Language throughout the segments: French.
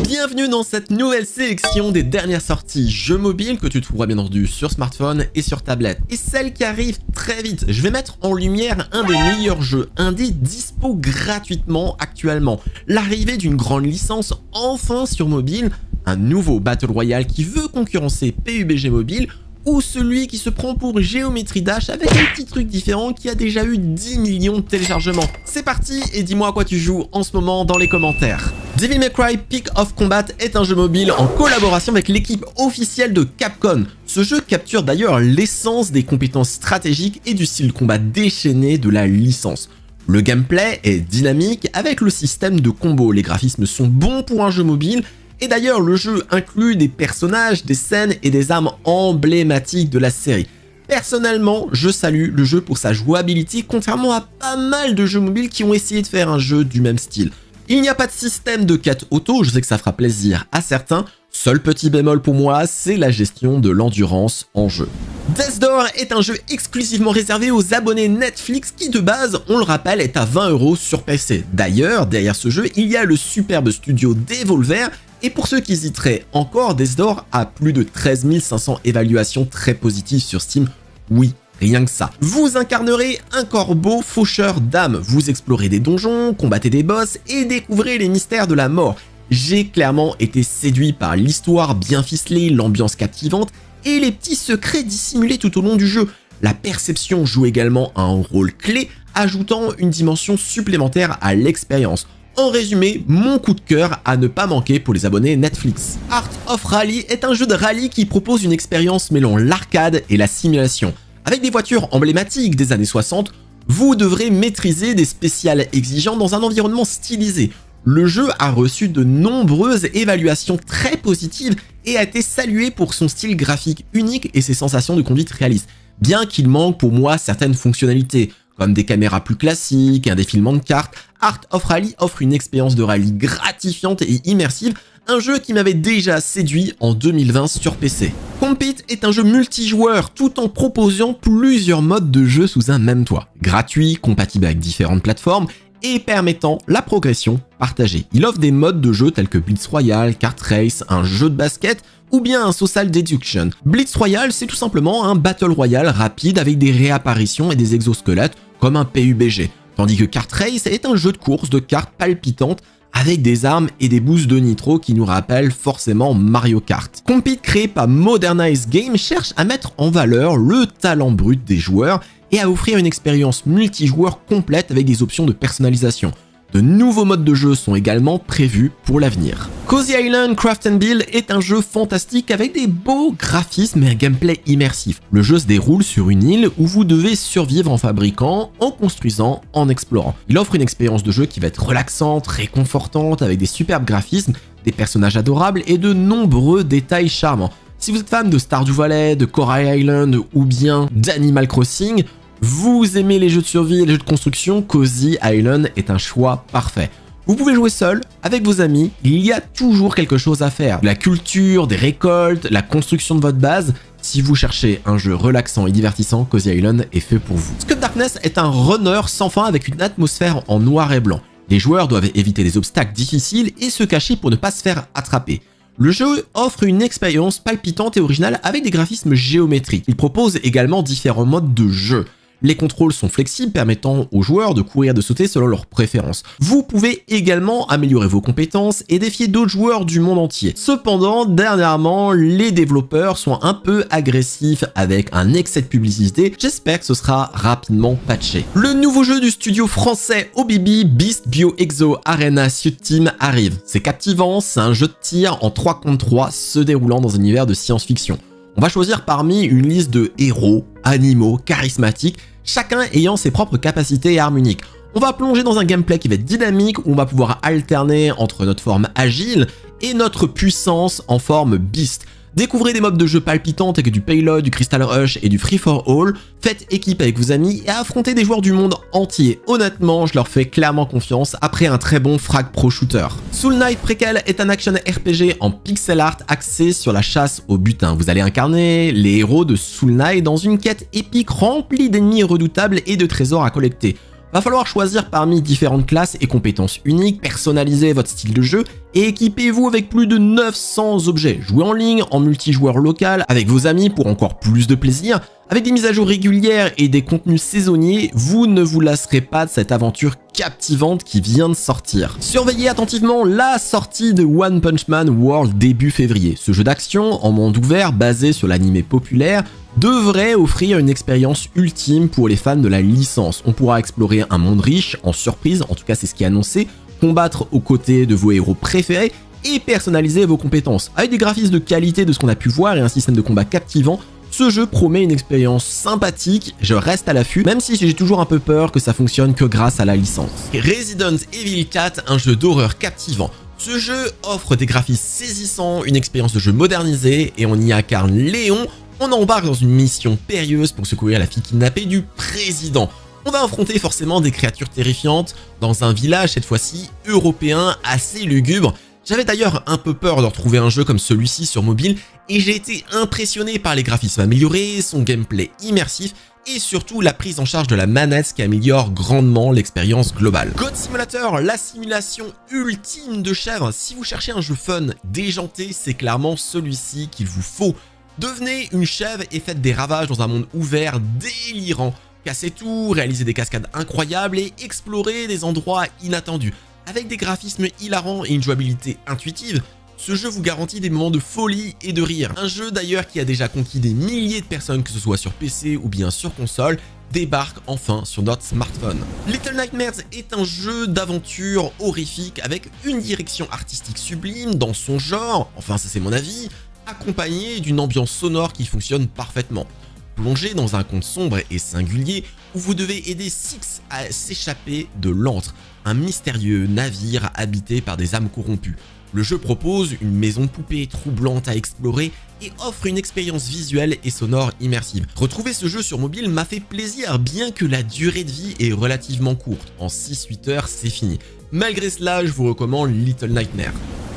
Bienvenue dans cette nouvelle sélection des dernières sorties jeux mobiles que tu trouveras bien entendu sur smartphone et sur tablette. Et celle qui arrive très vite, je vais mettre en lumière un des meilleurs jeux indés dispo gratuitement actuellement. L'arrivée d'une grande licence enfin sur mobile, un nouveau Battle Royale qui veut concurrencer PUBG Mobile, ou celui qui se prend pour Geometry Dash avec un petit truc différent qui a déjà eu 10 millions de téléchargements. C'est parti et dis-moi à quoi tu joues en ce moment dans les commentaires. Devil May Cry Peak of Combat est un jeu mobile en collaboration avec l'équipe officielle de Capcom. Ce jeu capture d'ailleurs l'essence des compétences stratégiques et du style de combat déchaîné de la licence. Le gameplay est dynamique avec le système de combo, les graphismes sont bons pour un jeu mobile. Et d'ailleurs, le jeu inclut des personnages, des scènes et des armes emblématiques de la série. Personnellement, je salue le jeu pour sa jouabilité, contrairement à pas mal de jeux mobiles qui ont essayé de faire un jeu du même style. Il n'y a pas de système de quête auto, je sais que ça fera plaisir à certains. Seul petit bémol pour moi, c'est la gestion de l'endurance en jeu. Death's Door est un jeu exclusivement réservé aux abonnés Netflix qui de base, on le rappelle, est à 20 € sur PC. D'ailleurs, derrière ce jeu, il y a le superbe studio Devolver. Et pour ceux qui hésiteraient encore, Death's Door a plus de 13 500 évaluations très positives sur Steam. Oui, rien que ça. Vous incarnerez un corbeau faucheur d'âmes. Vous explorez des donjons, combattez des boss et découvrez les mystères de la mort. J'ai clairement été séduit par l'histoire bien ficelée, l'ambiance captivante et les petits secrets dissimulés tout au long du jeu. La perception joue également un rôle clé, ajoutant une dimension supplémentaire à l'expérience. En résumé, mon coup de cœur à ne pas manquer pour les abonnés Netflix. Art of Rally est un jeu de rallye qui propose une expérience mêlant l'arcade et la simulation. Avec des voitures emblématiques des années 60, vous devrez maîtriser des spéciales exigeantes dans un environnement stylisé. Le jeu a reçu de nombreuses évaluations très positives et a été salué pour son style graphique unique et ses sensations de conduite réalistes, bien qu'il manque pour moi certaines fonctionnalités, comme des caméras plus classiques, un défilement de cartes. Art of Rally offre une expérience de rallye gratifiante et immersive, un jeu qui m'avait déjà séduit en 2020 sur PC. Compete est un jeu multijoueur tout en proposant plusieurs modes de jeu sous un même toit. Gratuit, compatible avec différentes plateformes et permettant la progression partagée. Il offre des modes de jeu tels que Blitz Royale, Kart Race, un jeu de basket ou bien un Social Deduction. Blitz Royale, c'est tout simplement un Battle Royale rapide avec des réapparitions et des exosquelettes comme un PUBG. Tandis que Kart Race est un jeu de course de cartes palpitantes avec des armes et des boosts de nitro qui nous rappellent forcément Mario Kart. Compete, créé par Modernize Game, cherche à mettre en valeur le talent brut des joueurs et à offrir une expérience multijoueur complète avec des options de personnalisation. De nouveaux modes de jeu sont également prévus pour l'avenir. Cozy Island Craft & Build est un jeu fantastique avec des beaux graphismes et un gameplay immersif. Le jeu se déroule sur une île où vous devez survivre en fabriquant, en construisant, en explorant. Il offre une expérience de jeu qui va être relaxante, réconfortante, avec des superbes graphismes, des personnages adorables et de nombreux détails charmants. Si vous êtes fan de Stardew Valley, de Coral Island ou bien d'Animal Crossing, vous aimez les jeux de survie et les jeux de construction, Cozy Island est un choix parfait. Vous pouvez jouer seul, avec vos amis, il y a toujours quelque chose à faire. La culture, des récoltes, la construction de votre base. Si vous cherchez un jeu relaxant et divertissant, Cozy Island est fait pour vous. Scud Darkness est un runner sans fin avec une atmosphère en noir et blanc. Les joueurs doivent éviter les obstacles difficiles et se cacher pour ne pas se faire attraper. Le jeu offre une expérience palpitante et originale avec des graphismes géométriques. Il propose également différents modes de jeu. Les contrôles sont flexibles, permettant aux joueurs de courir et de sauter selon leurs préférences. Vous pouvez également améliorer vos compétences et défier d'autres joueurs du monde entier. Cependant, dernièrement, les développeurs sont un peu agressifs avec un excès de publicité. J'espère que ce sera rapidement patché. Le nouveau jeu du studio français OBB, Beast Bio Exo Arena Sud Team, arrive. C'est captivant, c'est un jeu de tir en 3 contre 3 se déroulant dans un univers de science-fiction. On va choisir parmi une liste de héros, animaux, charismatiques, chacun ayant ses propres capacités et armes uniques. On va plonger dans un gameplay qui va être dynamique, où on va pouvoir alterner entre notre forme agile et notre puissance en forme beast. Découvrez des mobs de jeu palpitantes avec du Payload, du Crystal Rush et du Free for All. Faites équipe avec vos amis et affrontez des joueurs du monde entier. Honnêtement, je leur fais clairement confiance après un très bon frag pro shooter. Soul Knight Prequel est un action RPG en pixel art axé sur la chasse au butin. Vous allez incarner les héros de Soul Knight dans une quête épique remplie d'ennemis redoutables et de trésors à collecter. Va falloir choisir parmi différentes classes et compétences uniques, personnaliser votre style de jeu et équipez-vous avec plus de 900 objets. Jouez en ligne, en multijoueur local, avec vos amis pour encore plus de plaisir. Avec des mises à jour régulières et des contenus saisonniers, vous ne vous lasserez pas de cette aventure captivante qui vient de sortir. Surveillez attentivement la sortie de One Punch Man World début février. Ce jeu d'action en monde ouvert basé sur l'anime populaire devrait offrir une expérience ultime pour les fans de la licence. On pourra explorer un monde riche, en surprise, en tout cas c'est ce qui est annoncé, combattre aux côtés de vos héros préférés et personnaliser vos compétences. Avec des graphismes de qualité de ce qu'on a pu voir et un système de combat captivant, ce jeu promet une expérience sympathique, je reste à l'affût, même si j'ai toujours un peu peur que ça fonctionne que grâce à la licence. Resident Evil 4, un jeu d'horreur captivant. Ce jeu offre des graphismes saisissants, une expérience de jeu modernisée et on y incarne Léon. On embarque dans une mission périlleuse pour secourir la fille kidnappée du président. On va affronter forcément des créatures terrifiantes dans un village cette fois-ci européen assez lugubre. J'avais d'ailleurs un peu peur de retrouver un jeu comme celui-ci sur mobile et j'ai été impressionné par les graphismes améliorés, son gameplay immersif et surtout la prise en charge de la manette qui améliore grandement l'expérience globale. Goat Simulator, la simulation ultime de chèvre. Si vous cherchez un jeu fun, déjanté, c'est clairement celui-ci qu'il vous faut. Devenez une chèvre et faites des ravages dans un monde ouvert délirant. Cassez tout, réalisez des cascades incroyables et explorez des endroits inattendus. Avec des graphismes hilarants et une jouabilité intuitive, ce jeu vous garantit des moments de folie et de rire. Un jeu d'ailleurs qui a déjà conquis des milliers de personnes, que ce soit sur PC ou bien sur console, débarque enfin sur notre smartphone. Little Nightmares est un jeu d'aventure horrifique avec une direction artistique sublime dans son genre, enfin ça c'est mon avis, accompagné d'une ambiance sonore qui fonctionne parfaitement. Plongé dans un conte sombre et singulier où vous devez aider Six à s'échapper de l'antre, un mystérieux navire habité par des âmes corrompues. Le jeu propose une maison de poupée troublante à explorer et offre une expérience visuelle et sonore immersive. Retrouver ce jeu sur mobile m'a fait plaisir bien que la durée de vie est relativement courte. En 6-8 heures, c'est fini. Malgré cela, je vous recommande Little Nightmares.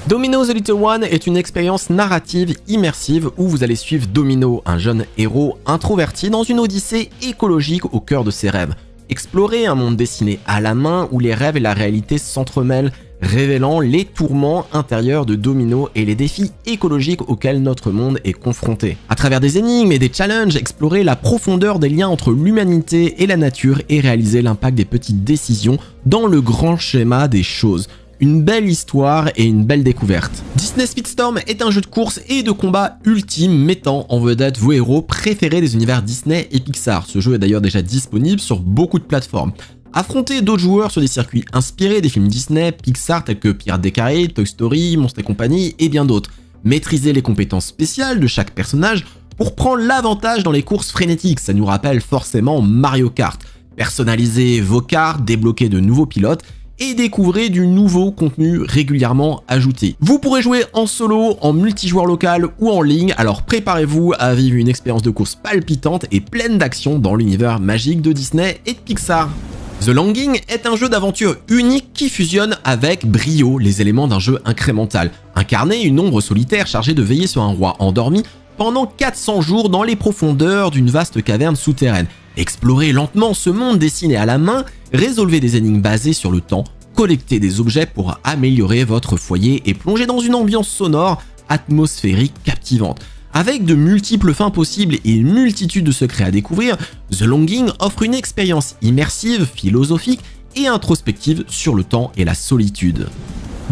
Domino the Little One est une expérience narrative immersive où vous allez suivre Domino, un jeune héros introverti dans une odyssée écologique au cœur de ses rêves. Explorez un monde dessiné à la main où les rêves et la réalité s'entremêlent, révélant les tourments intérieurs de Domino et les défis écologiques auxquels notre monde est confronté. À travers des énigmes et des challenges, explorez la profondeur des liens entre l'humanité et la nature et réalisez l'impact des petites décisions dans le grand schéma des choses. Une belle histoire et une belle découverte. Disney Speedstorm est un jeu de course et de combat ultime mettant en vedette vos héros préférés des univers Disney et Pixar. Ce jeu est d'ailleurs déjà disponible sur beaucoup de plateformes. Affrontez d'autres joueurs sur des circuits inspirés des films Disney, Pixar tels que Pirates des Caraïbes, Toy Story, Monstres et compagnie et bien d'autres. Maîtrisez les compétences spéciales de chaque personnage pour prendre l'avantage dans les courses frénétiques. Ça nous rappelle forcément Mario Kart. Personnalisez vos cartes, débloquez de nouveaux pilotes et découvrez du nouveau contenu régulièrement ajouté. Vous pourrez jouer en solo, en multijoueur local ou en ligne, alors préparez-vous à vivre une expérience de course palpitante et pleine d'action dans l'univers magique de Disney et de Pixar. The Longing est un jeu d'aventure unique qui fusionne avec brio les éléments d'un jeu incrémental. Incarnez une ombre solitaire chargée de veiller sur un roi endormi pendant 400 jours dans les profondeurs d'une vaste caverne souterraine. Explorez lentement ce monde dessiné à la main, résolvez des énigmes basées sur le temps, collectez des objets pour améliorer votre foyer et plongez dans une ambiance sonore, atmosphérique, captivante. Avec de multiples fins possibles et une multitude de secrets à découvrir, The Longing offre une expérience immersive, philosophique et introspective sur le temps et la solitude.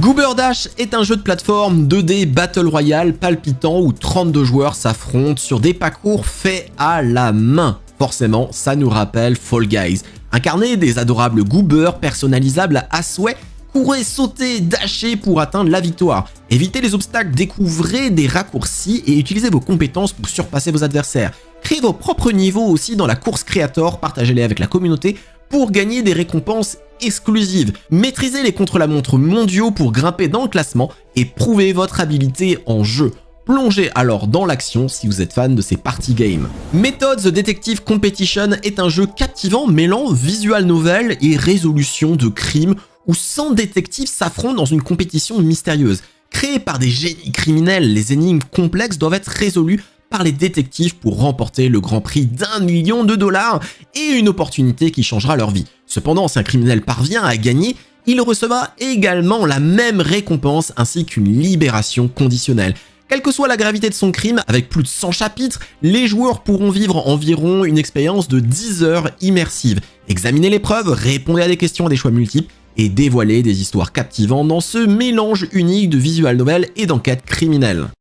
Goober Dash est un jeu de plateforme 2D Battle Royale palpitant où 32 joueurs s'affrontent sur des parcours faits à la main. Forcément, ça nous rappelle Fall Guys. Incarnez des adorables goobers personnalisables à souhait, courez, sautez, dashez pour atteindre la victoire. Évitez les obstacles, découvrez des raccourcis et utilisez vos compétences pour surpasser vos adversaires. Créez vos propres niveaux aussi dans la course Creator, partagez-les avec la communauté pour gagner des récompenses exclusives. Maîtrisez les contre-la-montre mondiaux pour grimper dans le classement et prouvez votre habilité en jeu. Plongez alors dans l'action si vous êtes fan de ces party games. Method the Detective Competition est un jeu captivant mêlant visual novel et résolution de crimes où 100 détectives s'affrontent dans une compétition mystérieuse. Créée par des génies criminels, les énigmes complexes doivent être résolues par les détectives pour remporter le grand prix d'1 million de dollars et une opportunité qui changera leur vie. Cependant, si un criminel parvient à gagner, il recevra également la même récompense ainsi qu'une libération conditionnelle. Quelle que soit la gravité de son crime, avec plus de 100 chapitres, les joueurs pourront vivre environ une expérience de 10 heures immersive. Examiner les preuves, répondre à des questions à des choix multiples et dévoiler des histoires captivantes dans ce mélange unique de visual novel et d'enquête criminelle.